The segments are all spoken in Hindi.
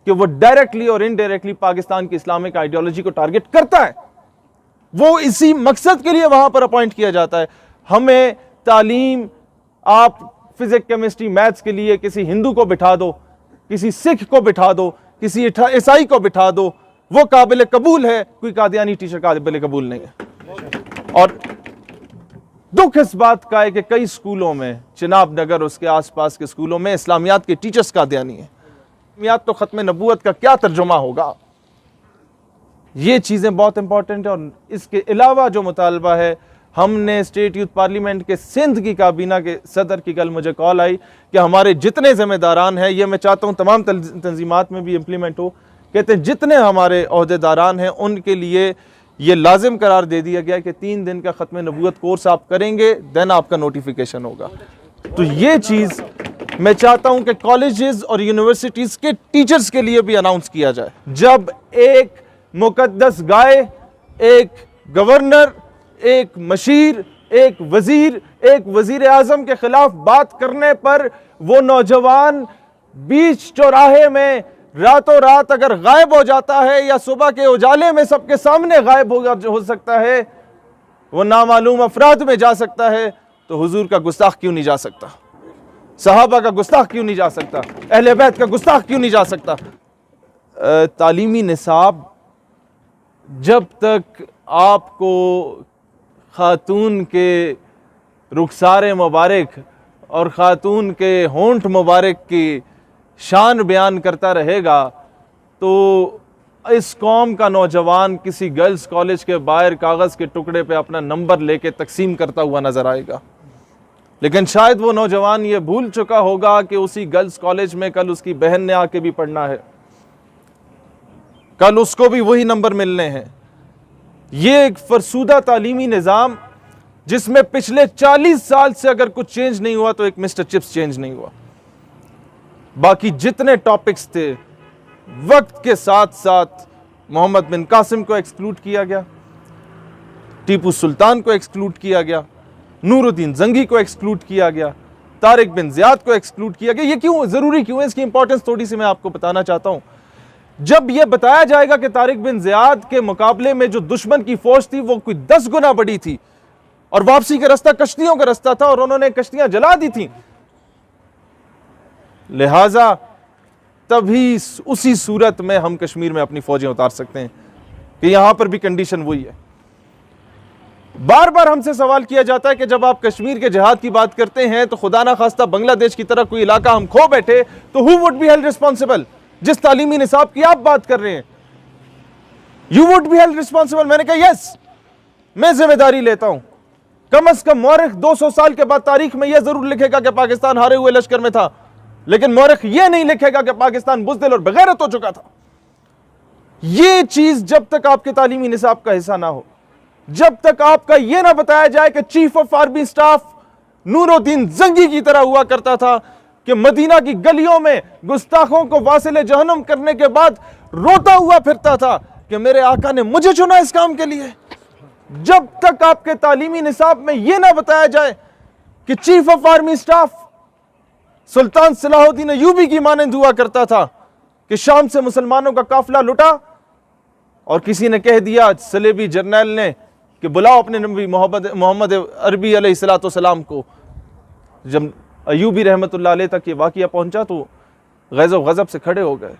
कि वो डायरेक्टली और इनडायरेक्टली पाकिस्तान की इस्लामिक आइडियोलॉजी को टारगेट करता है। वो इसी मकसद के लिए वहां पर अपॉइंट किया जाता है। हमें तालीम, आप फिजिक्स, केमिस्ट्री, मैथ्स के लिए किसी हिंदू को बिठा दो, किसी सिख को बिठा दो, किसी ईसाई को बिठा दो, वो काबिल कबूल है, कोई कादियानी टीचर काबिल कबूल नहीं है। और दुख इस बात का है कि कई स्कूलों में, चिनाब नगर उसके आसपास के स्कूलों में इस्लामियात के टीचर्स कादियानी है। इस्लामियात तो खत्म नबूवत का क्या तर्जुमा होगा? ये चीजें बहुत इंपॉर्टेंट है। और इसके अलावा जो मुतालबा है, हमने स्टेट यूथ पार्लियामेंट के सिंध की काबीना के सदर की कल मुझे कॉल आई कि हमारे जितने जिम्मेदारान हैं, ये मैं चाहता हूं तमाम तंजीमात में भी इम्प्लीमेंट हो, कहते हैं जितने हमारे ओहदेदारान हैं उनके लिए ये लाजिम करार दे दिया गया कि 3 दिन का खत्म नबूवत कोर्स आप करेंगे, देन आपका नोटिफिकेशन होगा। तो ये चीज़ मैं चाहता हूं कि कॉलेजेस और यूनिवर्सिटीज़ के टीचर्स के लिए भी अनाउंस किया जाए। जब एक मुकद्दस गाय, एक गवर्नर, एक मशीर, एक वजीर आजम के खिलाफ बात करने पर वो नौजवान बीच चौराहे में रातों रात अगर गायब हो जाता है या सुबह के उजाले में सबके सामने गायब हो सकता है, वो नामालूम अफराद में जा सकता है, तो हुजूर का गुस्ताख क्यों नहीं जा सकता? सहाबा का गुस्ताख क्यों नहीं जा सकता? अहले बैत का गुस्ताख क्यों नहीं जा सकता? तालीमी निसाब जब तक आपको खातून के रुखसारे मुबारक और खातून के होंठ मुबारक की शान बयान करता रहेगा, तो इस कौम का नौजवान किसी गर्ल्स कॉलेज के बाहर कागज़ के टुकड़े पे अपना नंबर लेके तकसीम करता हुआ नजर आएगा। लेकिन शायद वो नौजवान ये भूल चुका होगा कि उसी गर्ल्स कॉलेज में कल उसकी बहन ने आके भी पढ़ना है, कल उसको भी वही नंबर मिलने हैं। ये एक फरसूदा तालीमी निज़ाम जिसमें पिछले 40 साल से अगर कुछ चेंज नहीं हुआ तो एक मिस्टर चिप्स चेंज नहीं हुआ। बाकी जितने टॉपिक्स थे, वक्त के साथ साथ मोहम्मद बिन कासिम को एक्सक्लूड किया गया, टीपू सुल्तान को एक्सक्लूड किया गया, नूरुद्दीन जंगी को एक्सक्लूड किया गया, तारिक बिन ज़ियाद को एक्सक्लूड किया गया। ये क्यों जरूरी क्यों है? इसकी इंपॉर्टेंस थोड़ी सी मैं आपको बताना चाहता हूं। जब यह बताया जाएगा कि तारिक बिन ज़ियाद के मुकाबले में जो दुश्मन की फौज थी वो कोई 10 गुना बड़ी थी और वापसी का रास्ता कश्तियों का रास्ता था और उन्होंने कश्तियां जला दी थी, लिहाजा तभी उसी सूरत में हम कश्मीर में अपनी फौजें उतार सकते हैं कि यहां पर भी कंडीशन वही है। बार बार हमसे सवाल किया जाता है कि जब आप कश्मीर के जिहाद की बात करते हैं तो खुदा ना खास्ता बांग्लादेश की तरह कोई इलाका हम खो बैठे तो who would be held responsible? जिस तालीमी निसाब की आप बात कर रहे हैं, you would be held responsible. मैंने कहा यस, मैं जिम्मेदारी लेता हूं। कम से कम मौरख 200 साल के बाद तारीख में यह जरूर लिखेगा कि पाकिस्तान हारे हुए लश्कर में था, लेकिन मौरख यह नहीं लिखेगा कि पाकिस्तान बुज़दिल और बेगैरत हो चुका था। यह चीज जब तक आपके तालीमी निसाब का हिस्सा ना हो, जब तक आपका यह ना बताया जाए कि chief of army staff Nooruddin Jangi की तरह हुआ करता था कि मदीना की गलियों में गुस्ताखों को वासिले जहन्नम करने के बाद रोता हुआ फिरता था कि मेरे आका ने मुझे चुना इस काम के लिए, जब तक आपके तालीमी निसाब में यह ना बताया जाए कि chief of army staff Sultan Salahuddin Ayyubi की मानंद हुआ करता था कि शाम से मुसलमानों का काफिला लुटा और किसी ने कह दिया, सलेबी जर्नैल ने, कि बुलाओ अपने नबी मोहम्मद अरबी अलैहिस्सलाम को। जब अय्यूबी रहमतुल्लाह अलैह तक ये वाक़िया पहुंचा तो ग़ज़ब गज़ब से खड़े हो गए,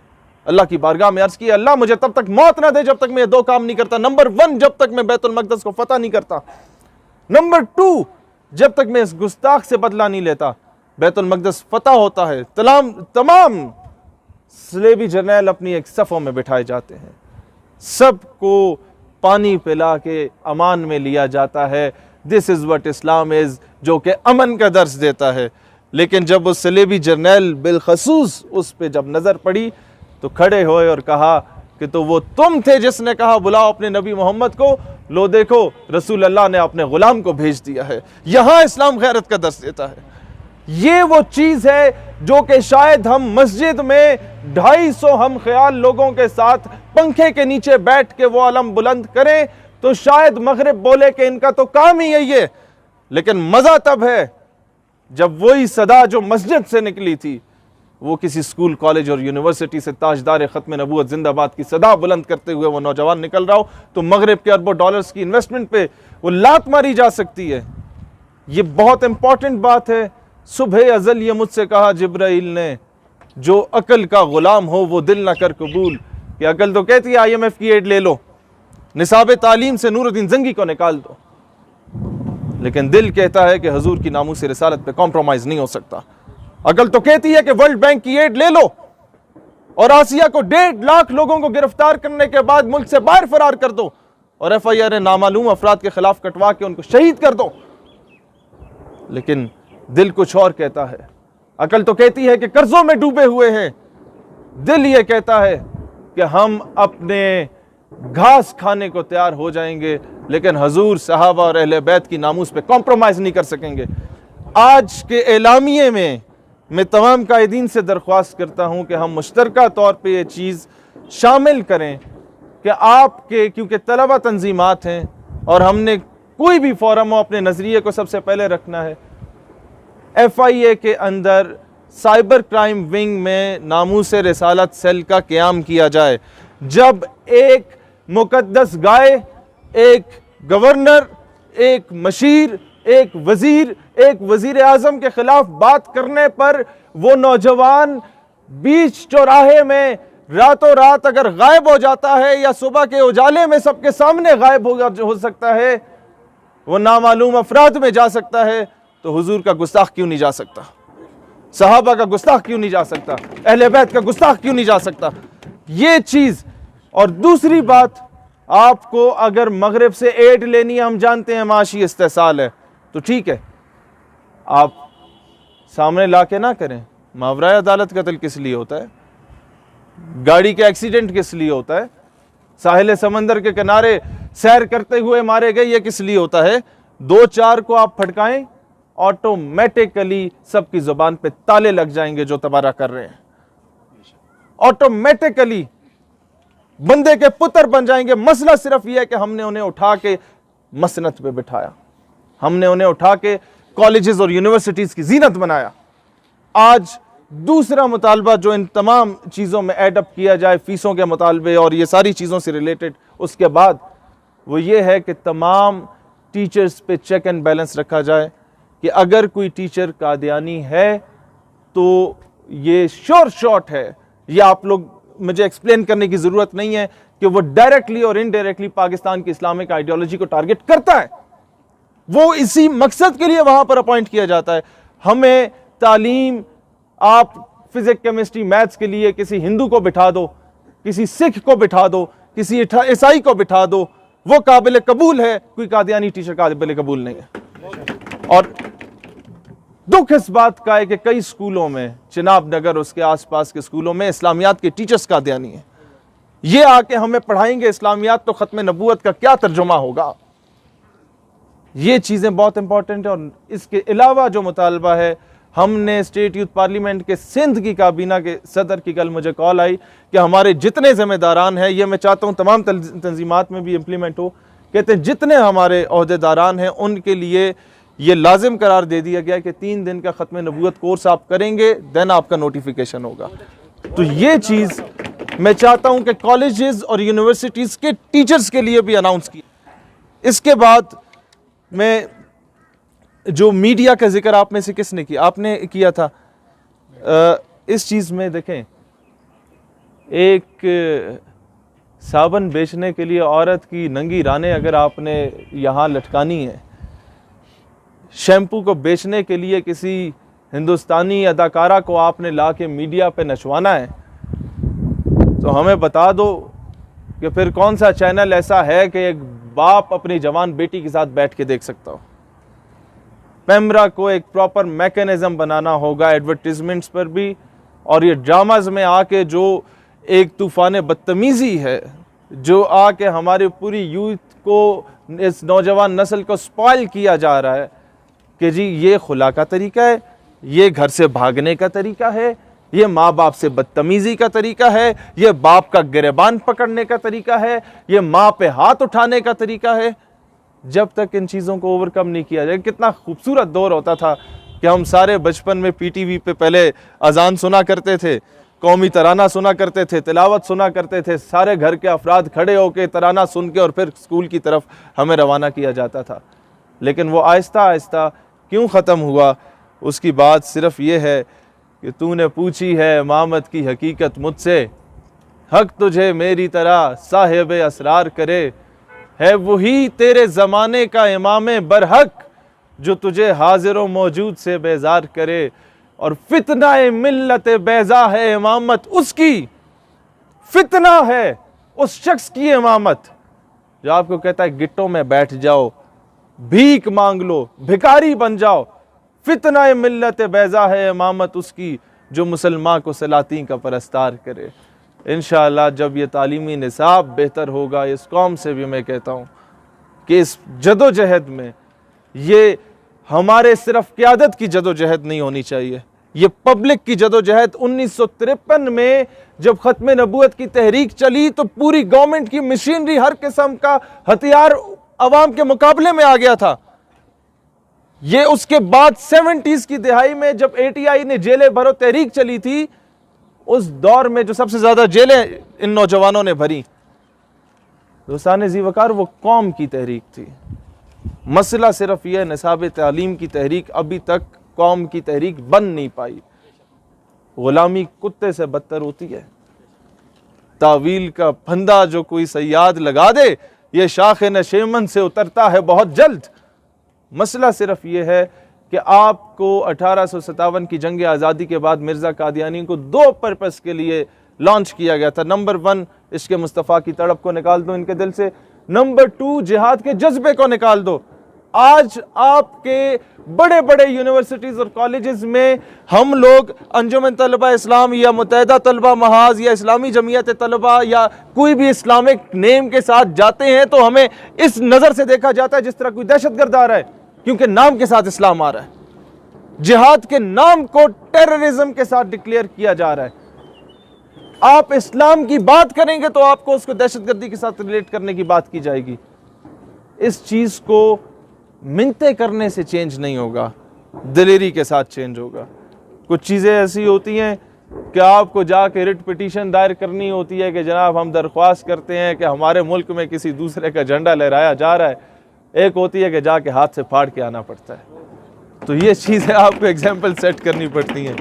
अल्लाह की बारगाह में अर्ज़ किया, अल्लाह मुझे तब तक मौत ना दे जब तक मैं ये 2 काम नहीं करता। नंबर 1, जब तक मैं बैतुल मक़दस को फतह नहीं करता। नंबर 2, जब तक मैं इस गुस्ताख से बदला नहीं लेता। बैतुल मक़दस फतह होता है, तमाम सलेबी जर्नैल अपनी एक सफ़ों में बिठाए जाते हैं, सबको पानी पिला के अमान में लिया जाता है। This is what Islam is, जो कि अमन का दर्स देता है। लेकिन जब वो सलेबी जर्नैल बिलखसूस उस पर जब नज़र पड़ी तो खड़े हुए और कहा कि तो वो तुम थे जिसने कहा बुलाओ अपने नबी मोहम्मद को, लो देखो रसूल अल्लाह ने अपने गुलाम को भेज दिया है। यहां इस्लाम गैरत का दर्स देता है। ये वो चीज है जो कि शायद हम मस्जिद में 250 हम ख्याल लोगों के साथ पंखे के नीचे बैठ के वो अलम बुलंद करें तो शायद मगरिब बोले कि इनका तो काम ही यही है। लेकिन मजा तब है जब वही सदा जो मस्जिद से निकली थी, वो किसी स्कूल, कॉलेज और यूनिवर्सिटी से ताजदार ख़त्म नबूवत जिंदाबाद की सदा बुलंद करते हुए वो नौजवान निकल रहा हो, तो मगरिब के अरबों डॉलर्स की इन्वेस्टमेंट पे वो लात मारी जा सकती है। ये बहुत इंपॉर्टेंट बात है। सुबह अजल ये मुझसे कहा जिब्राइल ने, जो अकल का गुलाम हो वो दिल ना कर कबूल। कि अकल तो कहती है IMF की एड ले लो, निसाब तालीम से नूरुद्दीन जंगी को निकाल दो, लेकिन दिल कहता है कि हुजूर की नामूस रिसालत पे कॉम्प्रोमाइज नहीं हो सकता। अकल तो कहती है कि वर्ल्ड बैंक की एड ले लो और आसिया को 1.5 लाख लोगों को गिरफ्तार करने के बाद मुल्क से बाहर फरार कर दो और FIR नामालूम अफराद के खिलाफ कटवा के उनको शहीद कर दो, लेकिन दिल कुछ और कहता है। अकल तो कहती है कि कर्जों में डूबे हुए हैं, दिल ये कहता है कि हम अपने घास खाने को तैयार हो जाएंगे, लेकिन हजूर, सहाबा और अहले बैत की नामूस पे कॉम्प्रोमाइज नहीं कर सकेंगे। आज के एलामिये में मैं तमाम कायदीन से दरख्वास्त करता हूं कि हम मुश्तरका तौर पे ये चीज़ शामिल करें कि आपके, क्योंकि तलबा तंजीमात हैं और हमने कोई भी फोरम हो अपने नज़रिए को सबसे पहले रखना है। FIA के अंदर साइबर क्राइम विंग में नामूस रिसालत सेल का क़याम किया जाए। जब एक मुकद्दस गाय, एक गवर्नर, एक मशीर, एक वजीर आजम के खिलाफ बात करने पर वो नौजवान बीच चौराहे में रातों रात अगर गायब हो जाता है या सुबह के उजाले में सबके सामने गायब हो सकता है, वो नामालूम अफराद में जा सकता है, तो हुजूर का गुस्ताख क्यों नहीं जा सकता? सहाबा का गुस्ताख क्यों नहीं जा सकता? अहले बैत का गुस्ताख क्यों नहीं जा सकता? ये चीज। और दूसरी बात, आपको अगर मगरिब से एड लेनी है, हम जानते हैं माशी इस्तेसाल है, तो ठीक है, आप सामने ला के ना करें। मावराए अदालत कत्ल किस लिए होता है? गाड़ी के एक्सीडेंट किस लिए होता है? साहिल समंदर के किनारे सैर करते हुए मारे गए, ये किस लिए होता है? 2-4 को आप फटकाएं, ऑटोमेटिकली सबकी जुबान पे ताले लग जाएंगे जो तबारा कर रहे हैं, ऑटोमेटिकली बंदे के पुत्र बन जाएंगे। मसला सिर्फ यह है कि हमने उन्हें उठा के मसनत पे बिठाया, हमने उन्हें उठा के कॉलेजेस और यूनिवर्सिटीज की जीनत बनाया। आज दूसरा मुतालबा जो इन तमाम चीज़ों में एड अप किया जाए, फीसों के मुतालबे और ये सारी चीज़ों से रिलेटेड, उसके बाद वो ये है कि तमाम टीचर्स पे चेक एंड बैलेंस रखा जाए कि अगर कोई टीचर कादियानी है तो ये श्योर शॉट है, ये आप लोग मुझे एक्सप्लेन करने की ज़रूरत नहीं है कि वो डायरेक्टली और इनडायरेक्टली पाकिस्तान की इस्लामिक आइडियोलॉजी को टारगेट करता है। वो इसी मकसद के लिए वहां पर अपॉइंट किया जाता है। हमें तालीम, आप फिजिक्स, केमिस्ट्री, मैथ्स के लिए किसी हिंदू को बिठा दो, किसी सिख को बिठा दो, किसी ईसाई को बिठा दो, वो काबिल कबूल है। कोई कादियानी टीचर काबिल कबूल नहीं है। और दुख इस बात का है कि कई स्कूलों में, चिनाब नगर उसके आसपास के स्कूलों में इस्लामियात के टीचर्स कादियानी है। ये आके हमें पढ़ाएंगे इस्लामियात, तो खत्म नबूवत का क्या तर्जुमा होगा? ये चीज़ें बहुत इंपॉर्टेंट है। और इसके अलावा जो मुतालबा है, हमने स्टेट यूथ पार्लियामेंट के सिंध की काबीना के सदर की कल मुझे कॉल आई कि हमारे जितने जिम्मेदारान हैं, ये मैं चाहता हूँ तमाम तंजीमात में भी इम्प्लीमेंट हो, कहते हैं जितने हमारे अहदेदारान हैं उनके लिए ये लाजिम करार दे दिया गया कि 3 दिन का ख़त्म नबूवत कोर्स आप करेंगे, देन आपका नोटिफिकेशन होगा। तो ये चीज़ मैं चाहता हूँ कि कॉलेजेस और यूनिवर्सिटीज़ के टीचर्स के लिए भी अनाउंस की। इसके बाद मैं, जो मीडिया का जिक्र आप में से किसने किया? आपने किया था। इस चीज़ में देखें, एक साबुन बेचने के लिए औरत की नंगी रानें अगर आपने यहाँ लटकानी है, शैम्पू को बेचने के लिए किसी हिंदुस्तानी अदाकारा को आपने ला के मीडिया पे नचवाना है, तो हमें बता दो कि फिर कौन सा चैनल ऐसा है कि एक बाप अपनी जवान बेटी के साथ बैठ के देख सकता हो। पैमरा को एक प्रॉपर मैकेनिज्म बनाना होगा एडवर्टीजमेंट्स पर भी, और ये ड्रामाज में आके जो एक तूफान बदतमीज़ी है, जो आके हमारे पूरी यूथ को, इस नौजवान नस्ल को स्पॉइल किया जा रहा है कि जी ये खुला का तरीका है, ये घर से भागने का तरीका है, ये माँ बाप से बदतमीज़ी का तरीका है, ये बाप का गिरबान पकड़ने का तरीका है, ये माँ पे हाथ उठाने का तरीका है। जब तक इन चीज़ों को ओवरकम नहीं किया जाए, कितना खूबसूरत दौर होता था कि हम सारे बचपन में पीटीवी पे पहले अजान सुना करते थे, कौमी तराना सुना करते थे, तिलावत सुना करते थे, सारे घर के अफराद खड़े होकर तराना सुन के और फिर स्कूल की तरफ हमें रवाना किया जाता था। लेकिन वो आहिस्ता आहिस्ता क्यों ख़त्म हुआ, उसकी बात सिर्फ ये है कि तूने पूछी है इमामत की हकीकत मुझसे, हक तुझे मेरी तरह साहिब असरार करे, है वही तेरे ज़माने का इमाम बरहक जो तुझे हाजिर व मौजूद से बेजार करे, और फितना मिल्लत बैजा है इमामत उसकी, फितना है उस शख्स की इमामत जो आपको कहता है गिट्टों में बैठ जाओ, भीख मांग लो, भिखारी बन जाओ। फितना मिल्लत बैजा है इमामत उसकी जो मुसलमान को सलातीन का परस्तार करे। इंशाअल्लाह जब ये तालीमी निसाब बेहतर होगा, इस कौम से भी मैं कहता हूँ कि इस जदोजहद में ये हमारे सिर्फ क़यादत की जदोजहद नहीं होनी चाहिए, ये पब्लिक की जदोजहद। 1953 में जब ख़त्म नबूवत की तहरीक चली तो पूरी गवर्नमेंट की मशीनरी, हर किस्म का हथियार अवाम के मुकाबले में आ गया था। ये उसके बाद 70s की दिहाई में जब ATI ने जेलें भरो तहरीक चली थी, उस दौर में जो सबसे ज्यादा जेलें इन नौजवानों ने भरी, दोस्तान ज़ीवकार, वो कौम की तहरीक थी। मसला सिर्फ यह निसाब तालीम की तहरीक अभी तक कौम की तहरीक बन नहीं पाई। गुलामी कुत्ते से बदतर होती है। तावील का फंदा जो कोई सयाद लगा दे, ये शाख नशेमन से उतरता है बहुत जल्द। मसला सिर्फ ये है कि आपको 1857 की जंग आज़ादी के बाद मिर्ज़ा कादियानी को 2 पर्पस के लिए लॉन्च किया गया था। नंबर 1, इश्क़ मुस्तफ़ा की तड़प को निकाल दो इनके दिल से। नंबर 2, जिहाद के जज्बे को निकाल दो। आज आपके बड़े बड़े यूनिवर्सिटीज़ और कॉलेजेस में हम लोग अंजुमन तलबा इस्लाम या मुत्तहिदा तलबा महाज या इस्लामी जमीयत तलबा या कोई भी इस्लामिक नेम के साथ जाते हैं तो हमें इस नज़र से देखा जाता है जिस तरह कोई दहशतगर्द आ रहा है, क्योंकि नाम के साथ इस्लाम आ रहा है। जिहाद के नाम को टेररिज्म के साथ डिक्लेयर किया जा रहा है। आप इस्लाम की बात करेंगे तो आपको उसको दहशतगर्दी के साथ रिलेट करने की बात की जाएगी। इस चीज को मिन्नतें करने से चेंज नहीं होगा, दिलेरी के साथ चेंज होगा। कुछ चीज़ें ऐसी होती हैं कि आपको जाके रिट पिटीशन दायर करनी होती है कि जनाब हम दरख्वास्त करते हैं कि हमारे मुल्क में किसी दूसरे का झंडा लहराया जा रहा है। एक होती है कि जाके हाथ से फाड़ के आना पड़ता है। तो ये चीज़ें आपको एग्जाम्पल सेट करनी पड़ती हैं।